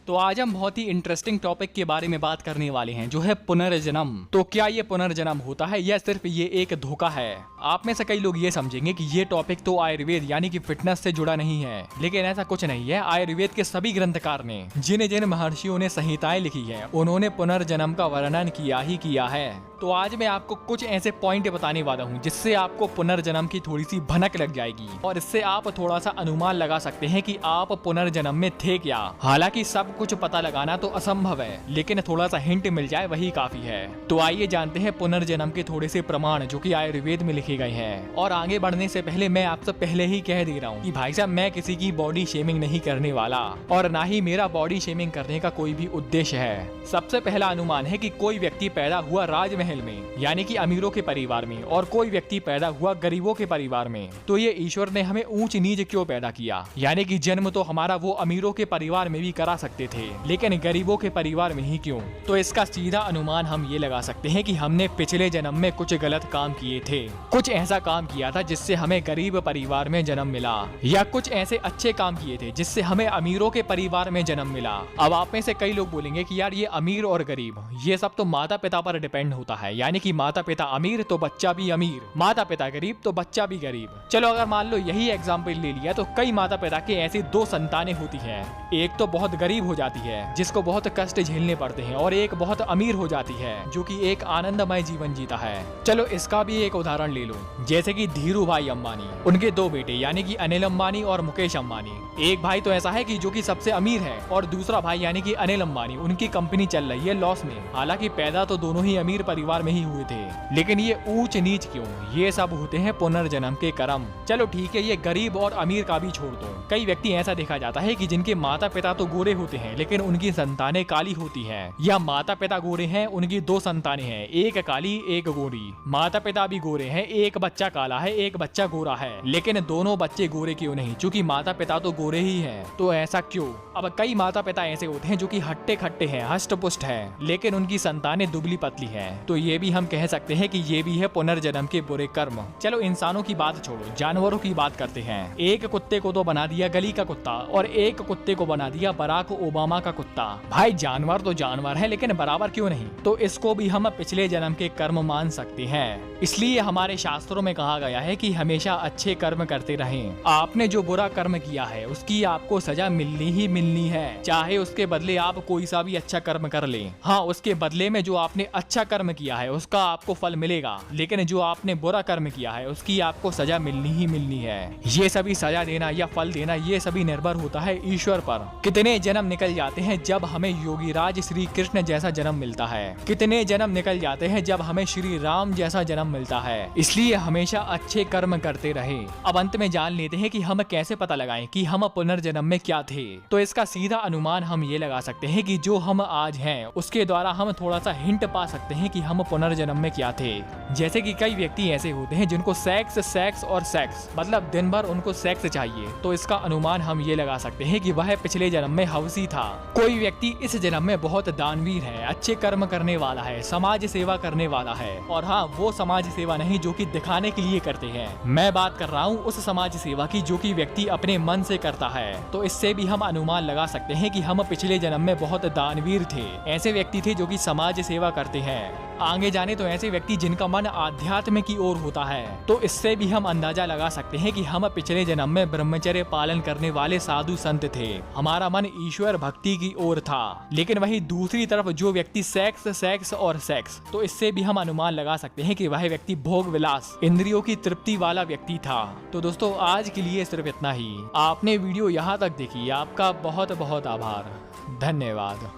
तो आज हम बहुत ही इंटरेस्टिंग टॉपिक के बारे में बात करने वाले हैं, जो है पुनर्जन्म। तो क्या ये पुनर्जन्म होता है या सिर्फ ये एक धोखा है? आप में से कई लोग ये समझेंगे कि ये टॉपिक तो आयुर्वेद यानी कि फिटनेस से जुड़ा नहीं है, लेकिन ऐसा कुछ नहीं है। आयुर्वेद के सभी ग्रंथकार ने, जिन जिन महर्षियों ने संहिताएं लिखी है, उन्होंने पुनर्जन्म का वर्णन किया ही किया है। तो आज मैं आपको कुछ ऐसे पॉइंट बताने वाला हूँ जिससे आपको पुनर्जन्म की थोड़ी सी भनक लग जाएगी और इससे आप थोड़ा सा अनुमान लगा सकते हैं कि आप पुनर्जन्म में थे क्या। हालांकि सब कुछ पता लगाना तो असंभव है, लेकिन थोड़ा सा हिंट मिल जाए वही काफी है। तो आइए जानते हैं पुनर्जन्म के थोड़े से प्रमाण जो कि आयुर्वेद में लिखे गए हैं। और आगे बढ़ने से पहले मैं आपसे पहले ही कह दे रहा हूँ कि भाई साहब, मैं किसी की बॉडी शेमिंग नहीं करने वाला और ना ही मेरा बॉडी शेमिंग करने का कोई भी उद्देश्य है। सबसे पहला अनुमान है कि कोई व्यक्ति पैदा हुआ राजमहल में यानी कि अमीरों के परिवार में और कोई व्यक्ति पैदा हुआ गरीबों के परिवार में। तो ये ईश्वर ने हमें ऊंच नीच क्यों पैदा किया? यानी कि जन्म तो हमारा वो अमीरों के परिवार में भी करा सकते थे, लेकिन गरीबों के परिवार में ही क्यों? तो इसका सीधा अनुमान हम ये लगा सकते हैं कि हमने पिछले जन्म में कुछ गलत काम किए थे। कुछ ऐसा काम किया था जिससे हमें गरीब परिवार में जन्म मिला, या कुछ ऐसे अच्छे काम किए थे जिससे हमें अमीरों के परिवार में जन्म मिला। अब आप में से कई लोग बोलेंगे कि यार ये अमीर और गरीब ये सब तो माता पिता पर डिपेंड होता है, यानी कि माता पिता अमीर तो बच्चा भी अमीर, माता पिता गरीब तो बच्चा भी गरीब। चलो अगर मान लो यही एग्जाम्पल ले लिया तो कई माता पिता के ऐसी दो संतानें होती हैं। एक तो बहुत गरीब हो जाती है जिसको बहुत कष्ट झेलने पड़ते हैं, और एक बहुत अमीर हो जाती है जो कि एक आनंदमय जीवन जीता है। चलो इसका भी एक उदाहरण ले लो, जैसे कि धीरू भाई अंबानी, उनके दो बेटे यानी कि अनिल अंबानी और मुकेश अंबानी। एक भाई तो ऐसा है कि जो कि सबसे अमीर है और दूसरा भाई यानी कि अनिल अंबानी, उनकी कंपनी चल रही है लॉस में। हालांकि पैदा तो दोनों ही अमीर परिवार में ही हुए थे, लेकिन ये ऊंच नीच क्यों? ये सब होते हैं पुनर्जन्म के कर्म। चलो ठीक है, ये गरीब और अमीर का भी छोड़ दो। कई व्यक्ति ऐसा देखा जाता है कि जिनके माता पिता तो गोरे होते हैं लेकिन उनकी संतानें काली होती हैं, या माता पिता गोरे हैं, उनकी दो संतानें हैं, एक काली एक गोरी। माता पिता भी गोरे हैं, एक बच्चा काला है एक बच्चा गोरा है, लेकिन दोनों बच्चे गोरे क्यों नहीं? चूंकि माता पिता तो गोरे ही हैं। तो ऐसा क्यों? अब कई माता पिता ऐसे होते हैं जो कि हट्टे खट्टे हैं, हष्ट पुष्ट हैं, लेकिन उनकी संतानें दुबली पतली हैं। तो ये भी हम कह सकते हैं कि ये भी है पुनर्जन्म के बुरे कर्म। चलो इंसानों की बात छोड़ो, जानवरों की बात करते हैं। एक कुत्ते को तो बना दिया गली का कुत्ता और एक कुत्ते को बना दिया बराक ओबामा का कुत्ता। भाई जानवर तो जानवर है, लेकिन बराबर क्यों नहीं? तो इसको भी हम पिछले जन्म के कर्म मान सकते हैं। इसलिए हमारे शास्त्रों में कहा गया है कि हमेशा अच्छे कर्म करते रहें। आपने जो बुरा कर्म किया है उसकी आपको सजा मिलनी ही मिलनी है, चाहे उसके बदले आप कोई सा भी अच्छा कर्म कर लें। हाँ, उसके बदले में जो आपने अच्छा कर्म किया है उसका आपको फल मिलेगा, लेकिन जो आपने बुरा कर्म किया है उसकी आपको सजा मिलनी ही मिलनी है। ये सभी सजा देना या फल देना ये सभी निर्भर होता है ईश्वर पर। कितने जन्म निकल जाते हैं जब हमें योगीराज श्री कृष्ण जैसा जन्म मिलता है, कितने जन्म निकल जाते हैं जब हमें श्री राम जैसा जन्म मिलता है। इसलिए हमेशा अच्छे कर्म करते रहे। अब अंत में जान लेते हैं कि हम कैसे पता लगाएं कि हम पुनर्जन्म में क्या थे। तो इसका सीधा अनुमान हम ये लगा सकते हैं कि जो हम आज हैं उसके द्वारा हम थोड़ा सा हिंट पा सकते हैं कि हम पुनर्जन्म में क्या थे। जैसे कि कई व्यक्ति ऐसे होते हैं जिनको सेक्स सेक्स और सेक्स, मतलब दिन भर उनको सेक्स चाहिए। तो इसका अनुमान हम ये लगा सकते हैं कि वह पिछले जन्म में हवसी था। कोई व्यक्ति इस जन्म में बहुत दानवीर है, अच्छे कर्म करने वाला है, समाज सेवा करने वाला है। और हाँ, वो समाज सेवा नहीं जो कि दिखाने के लिए करते हैं। मैं बात कर रहा हूँ उस समाज सेवा की जो कि व्यक्ति अपने मन से करता है। तो इससे भी हम अनुमान लगा सकते हैं कि हम पिछले जन्म में बहुत दानवीर थे, ऐसे व्यक्ति थे जो कि समाज सेवा करते हैं। आगे जाने तो ऐसे व्यक्ति जिनका मन आध्यात्म की ओर होता है। तो इससे भी हम अंदाजा लगा सकते हैं कि हम पिछले जन्म में ब्रह्मचर्य पालन करने वाले साधु संत थे। हमारा मन ईश्वर भक्ति की ओर था। लेकिन वही दूसरी तरफ जो व्यक्ति सेक्स सेक्स और सेक्स, तो इससे भी हम अनुमान लगा सकते हैं कि वह व्यक्ति भोग विलास, इंद्रियों की तृप्ति वाला व्यक्ति था। तो दोस्तों आज के लिए सिर्फ इतना ही। आपने वीडियो यहाँ तक देखी, आपका बहुत बहुत आभार, धन्यवाद।